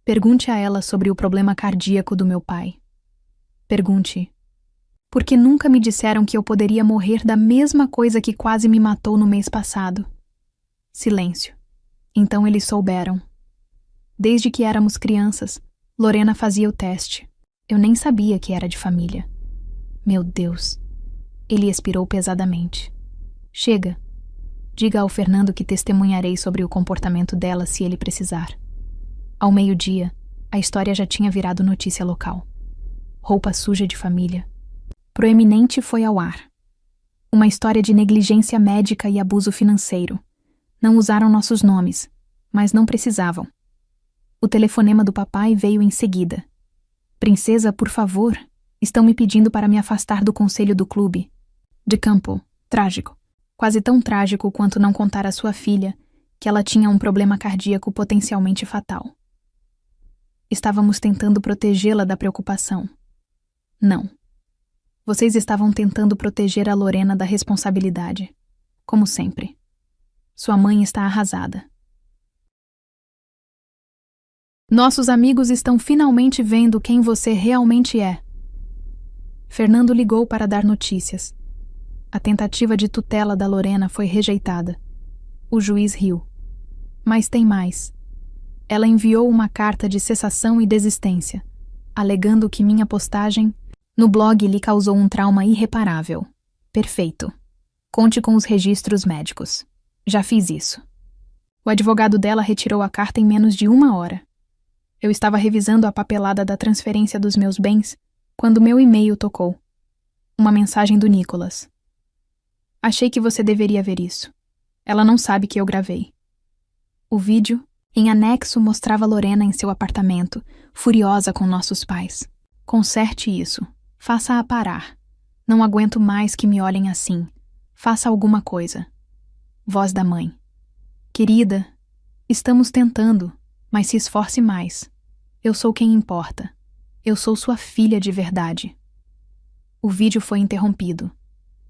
Pergunte a ela sobre o problema cardíaco do meu pai. Pergunte: por que nunca me disseram que eu poderia morrer da mesma coisa que quase me matou no mês passado? Silêncio. Então eles souberam. Desde que éramos crianças, Lorena fazia o teste. Eu nem sabia que era de família. Meu Deus. Ele expirou pesadamente. Chega. Diga ao Fernando que testemunharei sobre o comportamento dela se ele precisar. Ao meio-dia, a história já tinha virado notícia local. Roupa suja de família. Proeminente foi ao ar. Uma história de negligência médica e abuso financeiro. Não usaram nossos nomes, mas não precisavam. O telefonema do papai veio em seguida. Princesa, por favor, estão me pedindo para me afastar do conselho do clube. De campo, trágico. Quase tão trágico quanto não contar à sua filha que ela tinha um problema cardíaco potencialmente fatal. Estávamos tentando protegê-la da preocupação. Não. Vocês estavam tentando proteger a Lorena da responsabilidade. Como sempre. Sua mãe está arrasada. Nossos amigos estão finalmente vendo quem você realmente é. Fernando ligou para dar notícias. A tentativa de tutela da Lorena foi rejeitada. O juiz riu. Mas tem mais. Ela enviou uma carta de cessação e desistência, alegando que minha postagem no blog lhe causou um trauma irreparável. Perfeito. Conte com os registros médicos. Já fiz isso. O advogado dela retirou a carta em menos de 1 hora. Eu estava revisando a papelada da transferência dos meus bens quando meu e-mail tocou. Uma mensagem do Nicolas. Achei que você deveria ver isso. Ela não sabe que eu gravei. O vídeo, em anexo, mostrava Lorena em seu apartamento, furiosa com nossos pais. Conserte isso. Faça-a parar. Não aguento mais que me olhem assim. Faça alguma coisa. Voz da mãe. Querida, estamos tentando, mas se esforce mais. Eu sou quem importa. Eu sou sua filha de verdade. O vídeo foi interrompido.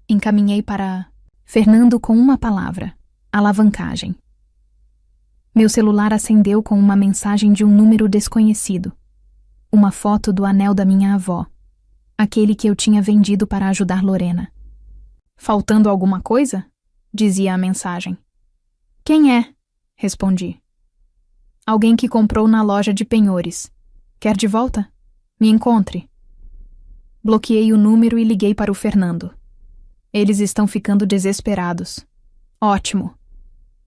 Encaminhei para Fernando com uma palavra: alavancagem. Meu celular acendeu com uma mensagem de um número desconhecido. Uma foto do anel da minha avó, aquele que eu tinha vendido para ajudar Lorena. Faltando alguma coisa? Dizia a mensagem. Quem é? Respondi. Alguém que comprou na loja de penhores. Quer de volta? Me encontre. Bloqueei o número e liguei para o Fernando. Eles estão ficando desesperados. Ótimo,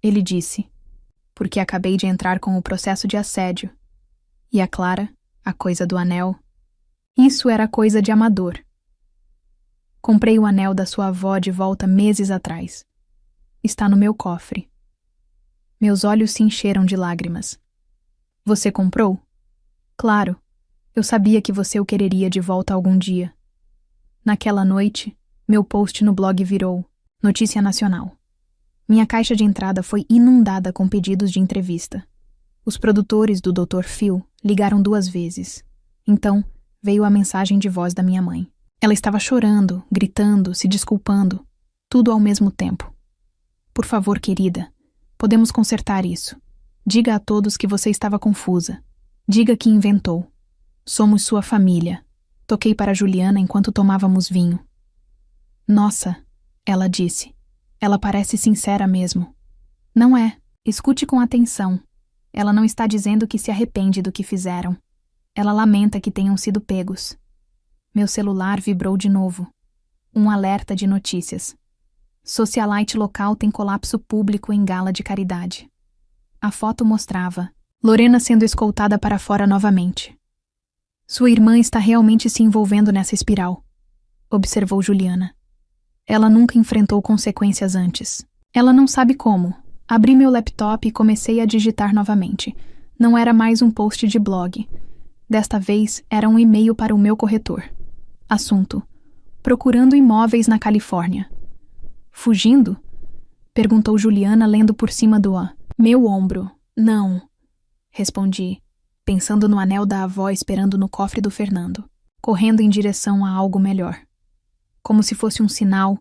ele disse, porque acabei de entrar com o processo de assédio. E a Clara, a coisa do anel, isso era coisa de amador. Comprei o anel da sua avó de volta meses atrás. Está no meu cofre. Meus olhos se encheram de lágrimas. Você comprou? Claro, eu sabia que você o quereria de volta algum dia. Naquela noite, meu post no blog virou notícia nacional. Minha caixa de entrada foi inundada com pedidos de entrevista. Os produtores do Dr. Phil ligaram 2 vezes. Então, veio a mensagem de voz da minha mãe. Ela estava chorando, gritando, se desculpando, tudo ao mesmo tempo. Por favor, querida, podemos consertar isso. Diga a todos que você estava confusa. Diga que inventou. Somos sua família. Toquei para Juliana enquanto tomávamos vinho. Nossa, ela disse. Ela parece sincera mesmo. Não é. Escute com atenção. Ela não está dizendo que se arrepende do que fizeram. Ela lamenta que tenham sido pegos. Meu celular vibrou de novo. Um alerta de notícias. Socialite local tem colapso público em gala de caridade. A foto mostrava Lorena sendo escoltada para fora novamente. Sua irmã está realmente se envolvendo nessa espiral, observou Juliana. Ela nunca enfrentou consequências antes. Ela não sabe como. Abri meu laptop e comecei a digitar novamente. Não era mais um post de blog. Desta vez, era um e-mail para o meu corretor. Assunto: procurando imóveis na Califórnia. Fugindo? Perguntou Juliana, lendo por cima do meu ombro. Não, respondi, pensando no anel da avó esperando no cofre do Fernando, correndo em direção a algo melhor. Como se fosse um sinal,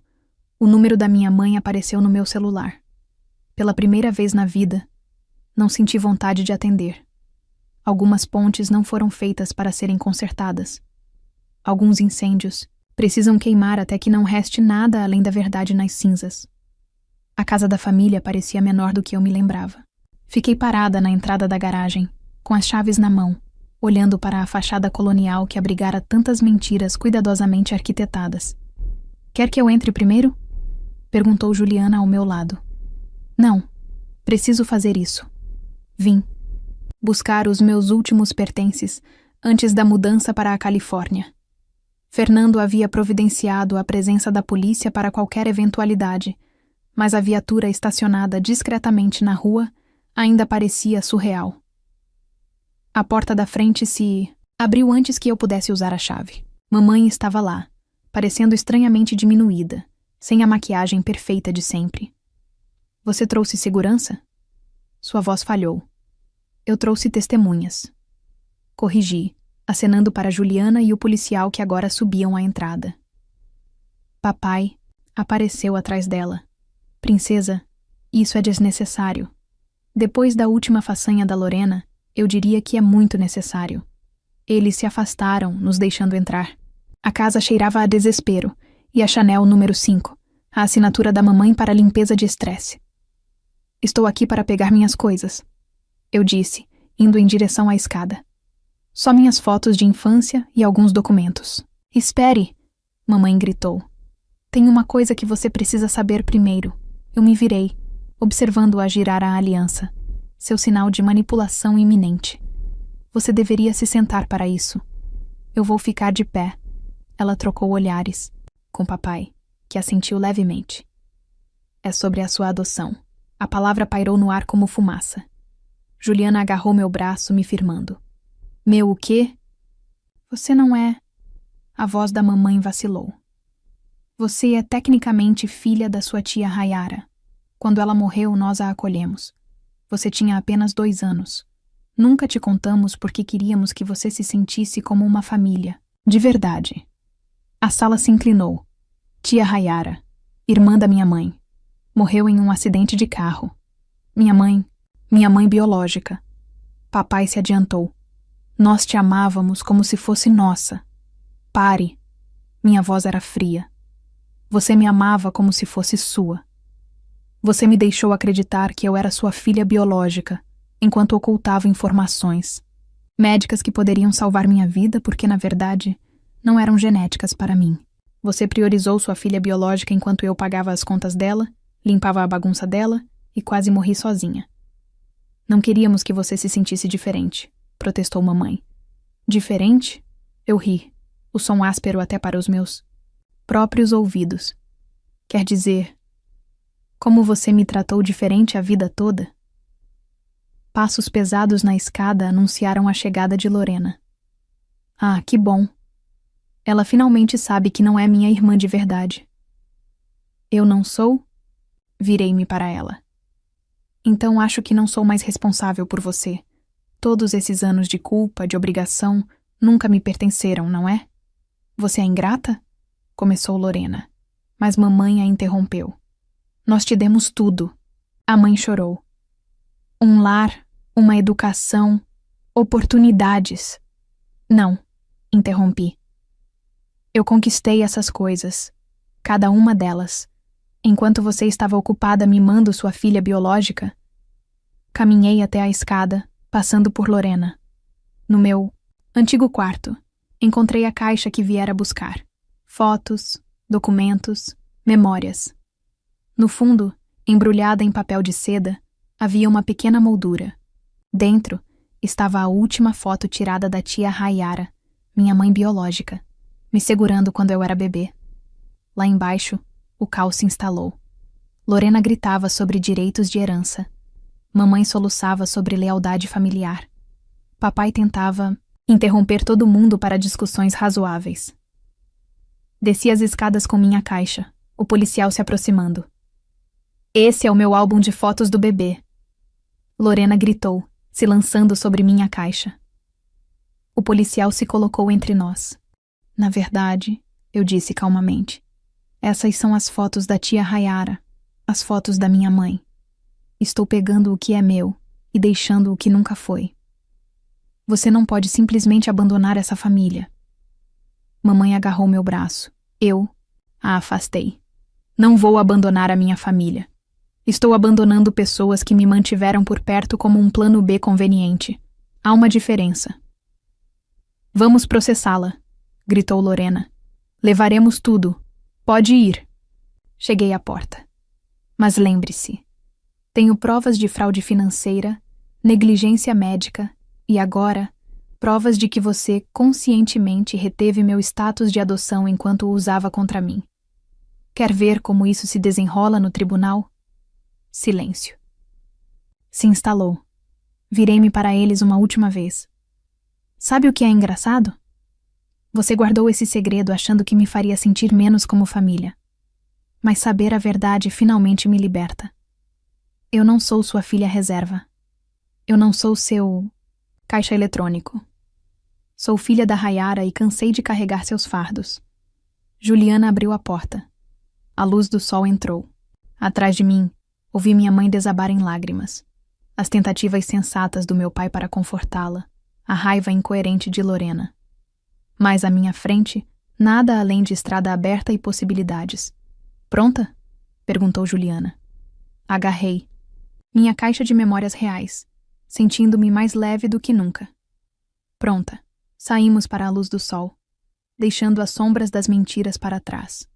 o número da minha mãe apareceu no meu celular. Pela primeira vez na vida, não senti vontade de atender. Algumas pontes não foram feitas para serem consertadas. Alguns incêndios precisam queimar até que não reste nada além da verdade nas cinzas. A casa da família parecia menor do que eu me lembrava. Fiquei parada na entrada da garagem, com as chaves na mão, olhando para a fachada colonial que abrigara tantas mentiras cuidadosamente arquitetadas. Quer que eu entre primeiro? Perguntou Juliana ao meu lado. Não, preciso fazer isso. Vim buscar os meus últimos pertences antes da mudança para a Califórnia. Fernando havia providenciado a presença da polícia para qualquer eventualidade, mas a viatura estacionada discretamente na rua ainda parecia surreal. A porta da frente se abriu antes que eu pudesse usar a chave. Mamãe estava lá, parecendo estranhamente diminuída, sem a maquiagem perfeita de sempre. Você trouxe segurança? Sua voz falhou. Eu trouxe testemunhas. Corrigi, acenando para Juliana e o policial que agora subiam a entrada. Papai apareceu atrás dela. Princesa, isso é desnecessário. Depois da última façanha da Lorena, eu diria que é muito necessário. Eles se afastaram, nos deixando entrar. A casa cheirava a desespero, e a Chanel número 5, a assinatura da mamãe para limpeza de estresse. Estou aqui para pegar minhas coisas, eu disse, indo em direção à escada. Só minhas fotos de infância e alguns documentos. Espere, mamãe gritou. Tem uma coisa que você precisa saber primeiro. Eu me virei, observando-a girar a aliança. Seu sinal de manipulação iminente. Você deveria se sentar para isso. Eu vou ficar de pé. Ela trocou olhares com papai, que assentiu levemente. É sobre a sua adoção. A palavra pairou no ar como fumaça. Juliana agarrou meu braço, me firmando. Meu o quê? Você não é... A voz da mamãe vacilou. Você é tecnicamente filha da sua tia Rayara. Quando ela morreu, nós a acolhemos. Você tinha apenas 2 anos. Nunca te contamos porque queríamos que você se sentisse como uma família. De verdade. A sala se inclinou. Tia Rayara, irmã da minha mãe, morreu em um acidente de carro. Minha mãe biológica. Papai se adiantou. Nós te amávamos como se fosse nossa. Pare. Minha voz era fria. Você me amava como se fosse sua. Você me deixou acreditar que eu era sua filha biológica, enquanto ocultava informações. Médicas que poderiam salvar minha vida porque, na verdade, não eram genéticas para mim. Você priorizou sua filha biológica enquanto eu pagava as contas dela, limpava a bagunça dela e quase morri sozinha. Não queríamos que você se sentisse diferente, protestou mamãe. Diferente? Eu ri, o som áspero até para os meus próprios ouvidos. Quer dizer, como você me tratou diferente a vida toda? Passos pesados na escada anunciaram a chegada de Lorena. Ah, que bom. Ela finalmente sabe que não é minha irmã de verdade. Eu não sou? Virei-me para ela. Então acho que não sou mais responsável por você. Todos esses anos de culpa, de obrigação, nunca me pertenceram, não é? Você é ingrata? Começou Lorena, mas mamãe a interrompeu. Nós te demos tudo. A mãe chorou. Um lar, uma educação, oportunidades. Não, interrompi. Eu conquistei essas coisas, cada uma delas, enquanto você estava ocupada mimando sua filha biológica. Caminhei até a escada, passando por Lorena. No meu antigo quarto, encontrei a caixa que viera buscar. Fotos, documentos, memórias. No fundo, embrulhada em papel de seda, havia uma pequena moldura. Dentro estava a última foto tirada da tia Rayara, minha mãe biológica, me segurando quando eu era bebê. Lá embaixo, o caos se instalou. Lorena gritava sobre direitos de herança. Mamãe soluçava sobre lealdade familiar. Papai tentava interromper todo mundo para discussões razoáveis. Desci as escadas com minha caixa, o policial se aproximando. Esse é o meu álbum de fotos do bebê. Lorena gritou, se lançando sobre minha caixa. O policial se colocou entre nós. Na verdade, eu disse calmamente, essas são as fotos da tia Rayara, as fotos da minha mãe. Estou pegando o que é meu e deixando o que nunca foi. Você não pode simplesmente abandonar essa família. Mamãe agarrou meu braço. Eu a afastei. Não vou abandonar a minha família. Estou abandonando pessoas que me mantiveram por perto como um plano B conveniente. Há uma diferença. Vamos processá-la, gritou Lorena. Levaremos tudo. Pode ir. Cheguei à porta. Mas lembre-se, tenho provas de fraude financeira, negligência médica e agora, provas de que você conscientemente reteve meu status de adoção enquanto o usava contra mim. Quer ver como isso se desenrola no tribunal? Silêncio. Se instalou. Virei-me para eles uma última vez. Sabe o que é engraçado? Você guardou esse segredo achando que me faria sentir menos como família. Mas saber a verdade finalmente me liberta. Eu não sou sua filha reserva. Eu não sou seu caixa eletrônico. Sou filha da Rayara e cansei de carregar seus fardos. Juliana abriu a porta. A luz do sol entrou. Atrás de mim, ouvi minha mãe desabar em lágrimas. As tentativas sensatas do meu pai para confortá-la. A raiva incoerente de Lorena. Mas à minha frente, nada além de estrada aberta e possibilidades. Pronta? Perguntou Juliana. Agarrei. Minha caixa de memórias reais, sentindo-me mais leve do que nunca. Pronta. Saímos para a luz do sol, deixando as sombras das mentiras para trás.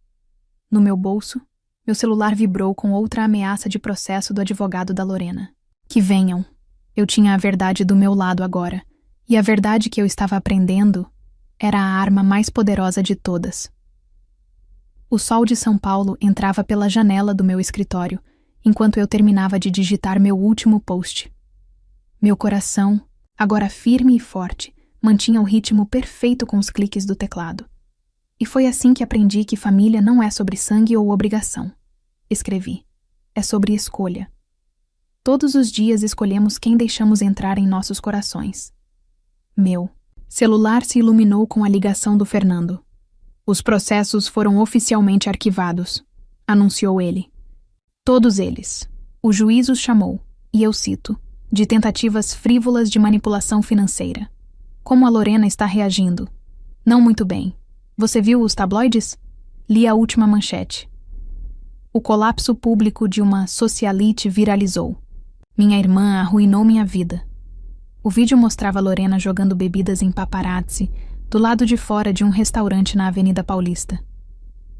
No meu bolso, meu celular vibrou com outra ameaça de processo do advogado da Lorena. Que venham. Eu tinha a verdade do meu lado agora, e a verdade que eu estava aprendendo era a arma mais poderosa de todas. O sol de São Paulo entrava pela janela do meu escritório, enquanto eu terminava de digitar meu último post. Meu coração, agora firme e forte, mantinha o ritmo perfeito com os cliques do teclado. E foi assim que aprendi que família não é sobre sangue ou obrigação. Escrevi. É sobre escolha. Todos os dias escolhemos quem deixamos entrar em nossos corações. Meu celular se iluminou com a ligação do Fernando. Os processos foram oficialmente arquivados, anunciou ele. Todos eles. O juiz os chamou, e eu cito, de tentativas frívolas de manipulação financeira. Como a Lorena está reagindo? Não muito bem. Você viu os tabloides? Li a última manchete. O colapso público de uma socialite viralizou. Minha irmã arruinou minha vida. O vídeo mostrava Lorena jogando bebidas em paparazzi do lado de fora de um restaurante na Avenida Paulista.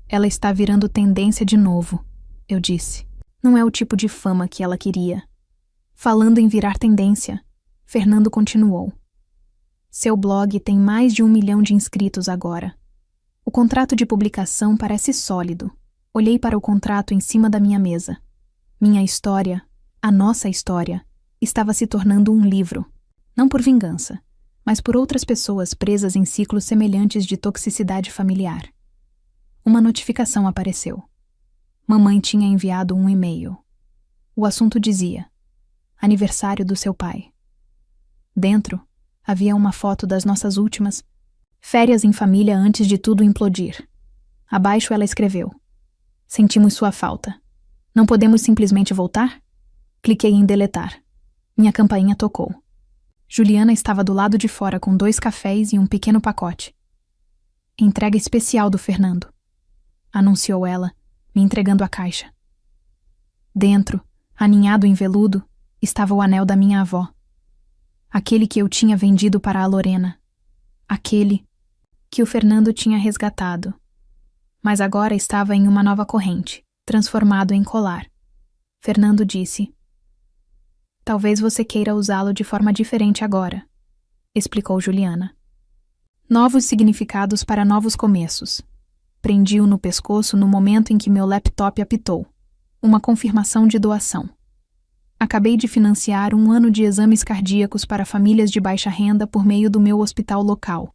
Ela está virando tendência de novo, eu disse. Não é o tipo de fama que ela queria. Falando em virar tendência, Fernando continuou. Seu blog tem mais de 1 milhão de inscritos agora. O contrato de publicação parece sólido. Olhei para o contrato em cima da minha mesa. Minha história, a nossa história, estava se tornando um livro. Não por vingança, mas por outras pessoas presas em ciclos semelhantes de toxicidade familiar. Uma notificação apareceu. Mamãe tinha enviado um e-mail. O assunto dizia: aniversário do seu pai. Dentro, havia uma foto das nossas últimas férias em família antes de tudo implodir. Abaixo ela escreveu: sentimos sua falta. Não podemos simplesmente voltar? Cliquei em deletar. Minha campainha tocou. Juliana estava do lado de fora com 2 cafés e um pequeno pacote. Entrega especial do Fernando, anunciou ela, me entregando a caixa. Dentro, aninhado em veludo, estava o anel da minha avó. Aquele que eu tinha vendido para a Lorena. Aquele que o Fernando tinha resgatado. Mas agora estava em uma nova corrente, transformado em colar. Fernando disse: talvez você queira usá-lo de forma diferente agora, explicou Juliana. Novos significados para novos começos. Prendi-o no pescoço no momento em que meu laptop apitou. Uma confirmação de doação. Acabei de financiar 1 ano de exames cardíacos para famílias de baixa renda por meio do meu hospital local.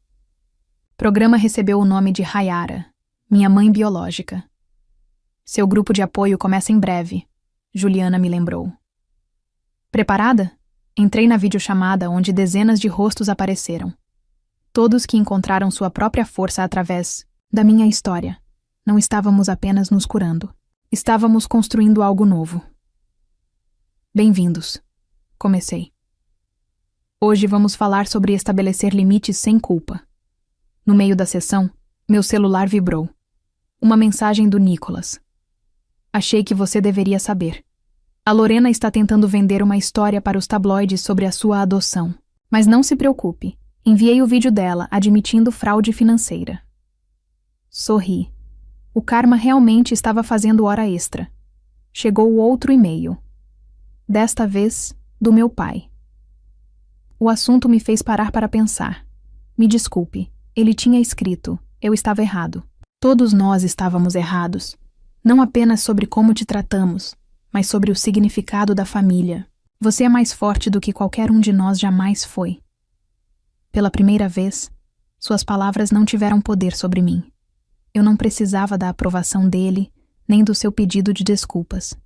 O programa recebeu o nome de Hayara, minha mãe biológica. Seu grupo de apoio começa em breve, Juliana me lembrou. Preparada? Entrei na videochamada onde dezenas de rostos apareceram. Todos que encontraram sua própria força através da minha história. Não estávamos apenas nos curando. Estávamos construindo algo novo. Bem-vindos. Comecei. Hoje vamos falar sobre estabelecer limites sem culpa. No meio da sessão, meu celular vibrou. Uma mensagem do Nicolas. Achei que você deveria saber. A Lorena está tentando vender uma história para os tabloides sobre a sua adoção. Mas não se preocupe. Enviei o vídeo dela admitindo fraude financeira. Sorri. O karma realmente estava fazendo hora extra. Chegou outro e-mail. Desta vez, do meu pai. O assunto me fez parar para pensar. Me desculpe, ele tinha escrito, eu estava errado. Todos nós estávamos errados. Não apenas sobre como te tratamos, mas sobre o significado da família. Você é mais forte do que qualquer um de nós jamais foi. Pela primeira vez, suas palavras não tiveram poder sobre mim. Eu não precisava da aprovação dele, nem do seu pedido de desculpas.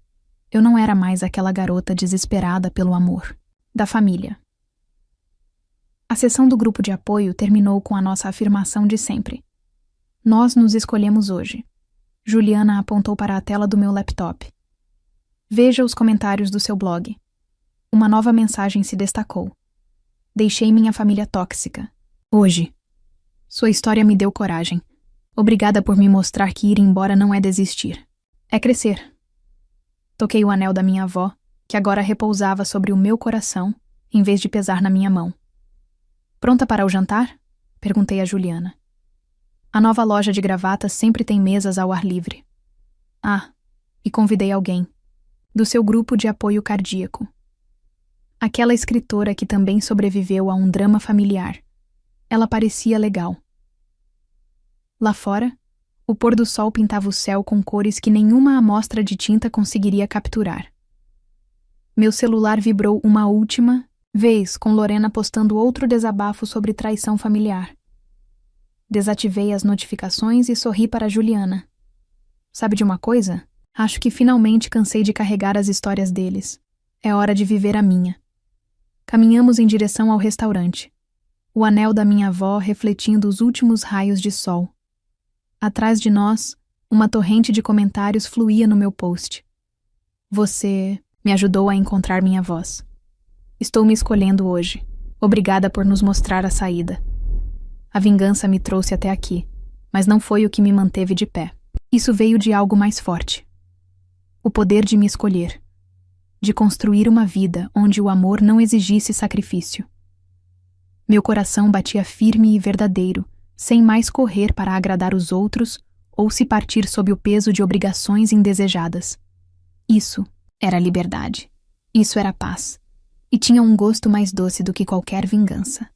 Eu não era mais aquela garota desesperada pelo amor da família. A sessão do grupo de apoio terminou com a nossa afirmação de sempre. Nós nos escolhemos hoje. Juliana apontou para a tela do meu laptop. Veja os comentários do seu blog. Uma nova mensagem se destacou. Deixei minha família tóxica. Hoje. Sua história me deu coragem. Obrigada por me mostrar que ir embora não é desistir. É crescer. Toquei o anel da minha avó, que agora repousava sobre o meu coração, em vez de pesar na minha mão. Pronta para o jantar? Perguntei a Juliana. A nova loja de gravatas sempre tem mesas ao ar livre. Ah, e convidei alguém. Do seu grupo de apoio cardíaco. Aquela escritora que também sobreviveu a um drama familiar. Ela parecia legal. Lá fora, o pôr do sol pintava o céu com cores que nenhuma amostra de tinta conseguiria capturar. Meu celular vibrou uma última vez com Lorena postando outro desabafo sobre traição familiar. Desativei as notificações e sorri para Juliana. Sabe de uma coisa? Acho que finalmente cansei de carregar as histórias deles. É hora de viver a minha. Caminhamos em direção ao restaurante. O anel da minha avó refletindo os últimos raios de sol. Atrás de nós, uma torrente de comentários fluía no meu post. Você me ajudou a encontrar minha voz. Estou me escolhendo hoje. Obrigada por nos mostrar a saída. A vingança me trouxe até aqui, mas não foi o que me manteve de pé. Isso veio de algo mais forte. O poder de me escolher. De construir uma vida onde o amor não exigisse sacrifício. Meu coração batia firme e verdadeiro, sem mais correr para agradar os outros ou se partir sob o peso de obrigações indesejadas. Isso era liberdade. Isso era paz. E tinha um gosto mais doce do que qualquer vingança.